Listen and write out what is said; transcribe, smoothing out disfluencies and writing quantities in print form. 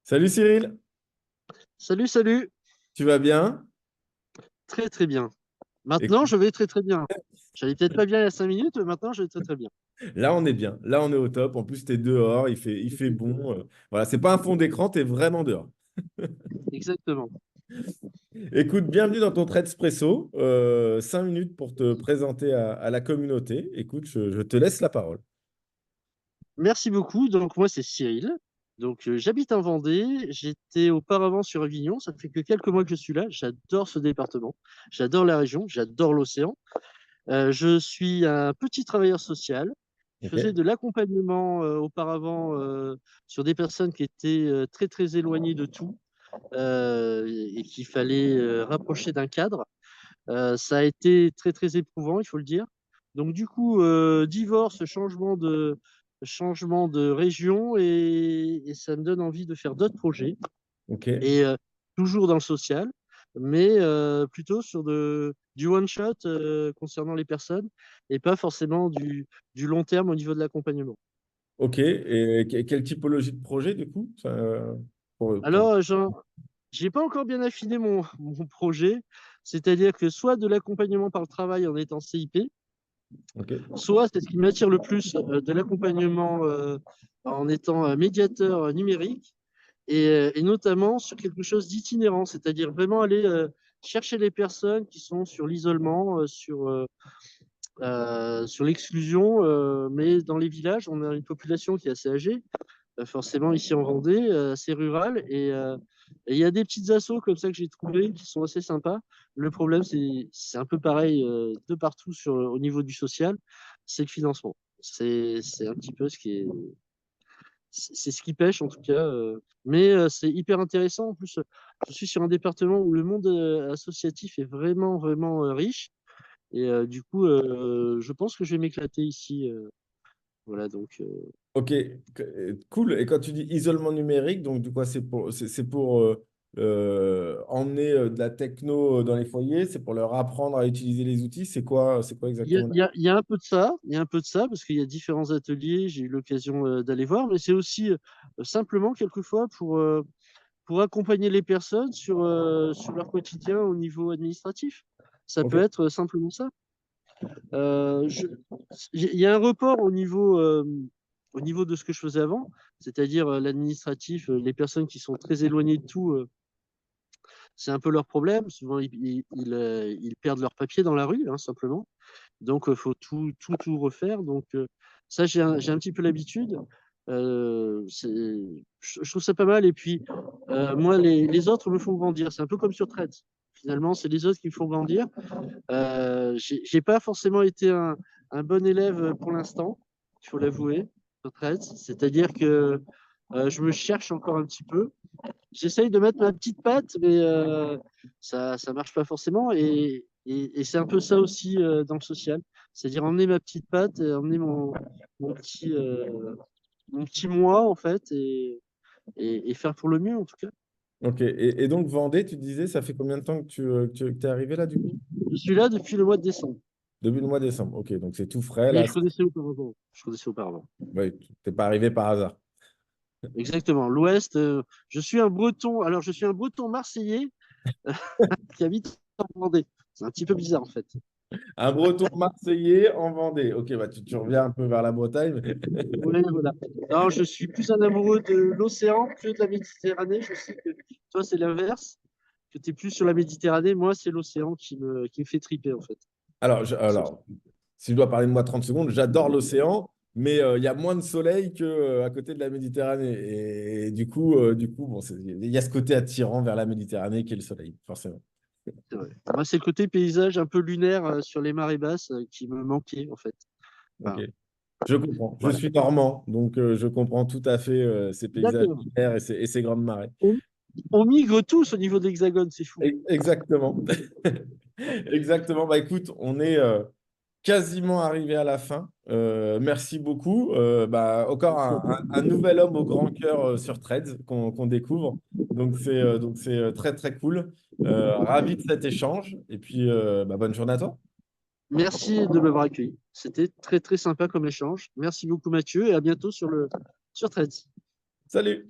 Salut Cyril, Salut, salut. tu vas bien? Très, très bien. Maintenant, Écoute, je vais très, très bien. J'allais peut-être pas bien il y a 5 minutes, mais maintenant, je vais très, très bien. là on est bien, là on est au top. En plus, tu es dehors, il fait bon. Voilà, c'est pas un fond d'écran, tu es vraiment dehors. Exactement. Écoute, bienvenue dans ton Trade Espresso. 5 minutes pour te présenter à la communauté. Écoute, je te laisse la parole. Merci beaucoup. Donc, moi, c'est Cyril. Donc, j'habite en Vendée. J'étais auparavant sur Avignon. Ça fait que quelques mois que je suis là. J'adore ce département. J'adore la région. J'adore l'océan. Je suis un petit travailleur social. Je Ok. faisais de l'accompagnement auparavant sur des personnes qui étaient très, très éloignées de tout et qu'il fallait rapprocher d'un cadre. Ça a été très, très éprouvant, il faut le dire. Donc, du coup, divorce, changement de région et ça me donne envie de faire d'autres projets. Ok. Et toujours dans le social, mais plutôt sur du one-shot concernant les personnes et pas forcément du long terme au niveau de l'accompagnement. Ok. Et quelle typologie de projet du coup? Pour... Alors, j'ai pas encore bien affiné mon projet, c'est-à-dire que soit de l'accompagnement par le travail en étant CIP, Ok. soit c'est ce qui m'attire le plus de l'accompagnement en étant médiateur numérique et notamment sur quelque chose d'itinérant, c'est-à-dire vraiment aller chercher les personnes qui sont sur l'isolement, sur l'exclusion, mais dans les villages, on a une population qui est assez âgée, forcément ici en Vendée, assez rurale, et il y a des petites assos comme ça que j'ai trouvées qui sont assez sympas. Le problème, c'est un peu pareil de partout au niveau du social, c'est le financement. C'est un petit peu c'est ce qui pêche en tout cas, mais c'est hyper intéressant. En plus, je suis sur un département où le monde associatif est vraiment, vraiment riche, et du coup, je pense que je vais m'éclater ici. Voilà, donc. Ok, cool. Et quand tu dis isolement numérique, donc du coup, c'est pour emmener de la techno dans les foyers, c'est pour leur apprendre à utiliser les outils. C'est quoi Il y a, exactement? il y a- il y a un peu de ça, il y a un peu de ça, parce qu'il y a différents ateliers, j'ai eu l'occasion d'aller voir, mais c'est aussi simplement quelquefois pour accompagner les personnes sur leur quotidien au niveau administratif. Ça Ok, peut être simplement ça. Euh, je- il y a un report au niveau de ce que je faisais avant, c'est-à-dire l'administratif, les personnes qui sont très éloignées de tout, c'est un peu leur problème. Souvent, ils perdent leurs papiers dans la rue, hein, simplement. Donc, il faut tout, tout, tout refaire. Donc, ça, j'ai un petit peu l'habitude. Je trouve ça pas mal. Et puis, moi, les autres me font grandir. C'est un peu comme sur Threads. Finalement, c'est les autres qui me font grandir. J'ai pas forcément été un bon élève pour l'instant, il faut l'avouer, sur Threads. C'est-à-dire que je me cherche encore un petit peu. J'essaye de mettre ma petite patte, mais ça marche pas forcément. Et c'est un peu ça aussi dans le social. C'est-à-dire emmener ma petite patte, et emmener mon petit, euh, mon petit moi, en fait, et faire pour le mieux, en tout cas. ok. Et donc, Vendée, tu disais, ça fait combien de temps que tu es arrivé là, du coup? Je suis là depuis le mois de décembre. Depuis le mois de décembre. Ok, donc c'est tout frais, Mais là. je connaissais auparavant. Je connaissais auparavant. Ouais, tu n'es pas arrivé par hasard. Exactement. L'Ouest, je suis un Breton. Alors, je suis un Breton marseillais qui habite en Vendée. C'est un petit peu bizarre, en fait. Un Breton marseillais en Vendée. Ok, bah tu reviens un peu vers la Bretagne. Ouais, voilà. Non, je suis plus un amoureux de l'océan que de la Méditerranée. Je sais que toi, c'est l'inverse, que tu es plus sur la Méditerranée. Moi, c'est l'océan qui me fait triper, en fait. Alors, C'est- si je dois parler de moi 30 secondes, j'adore l'océan, mais il y a moins de soleil que à côté de la Méditerranée. Et du coup, bon, il y a ce côté attirant vers la Méditerranée qui est le soleil, forcément. c'est vrai. Moi, c'est le côté paysage un peu lunaire sur les marées basses qui me manquait, en fait. Ok, Enfin, je comprends. Je voilà. suis normand, donc je comprends tout à fait ces paysages D'accord. lunaires et ces grandes marées. On, on migre tous au niveau de l'Hexagone, c'est fou. Exactement. Exactement. Bah écoute, on est quasiment arrivé à la fin. Merci beaucoup. Bah, encore un nouvel homme au grand cœur sur Threads qu'on découvre. Donc c'est très très cool. Ravi de cet échange. Et puis bah, bonne journée à toi. Merci de m'avoir accueilli. C'était très, très sympa comme échange. Merci beaucoup, Mathieu, et à bientôt sur Threads. Salut!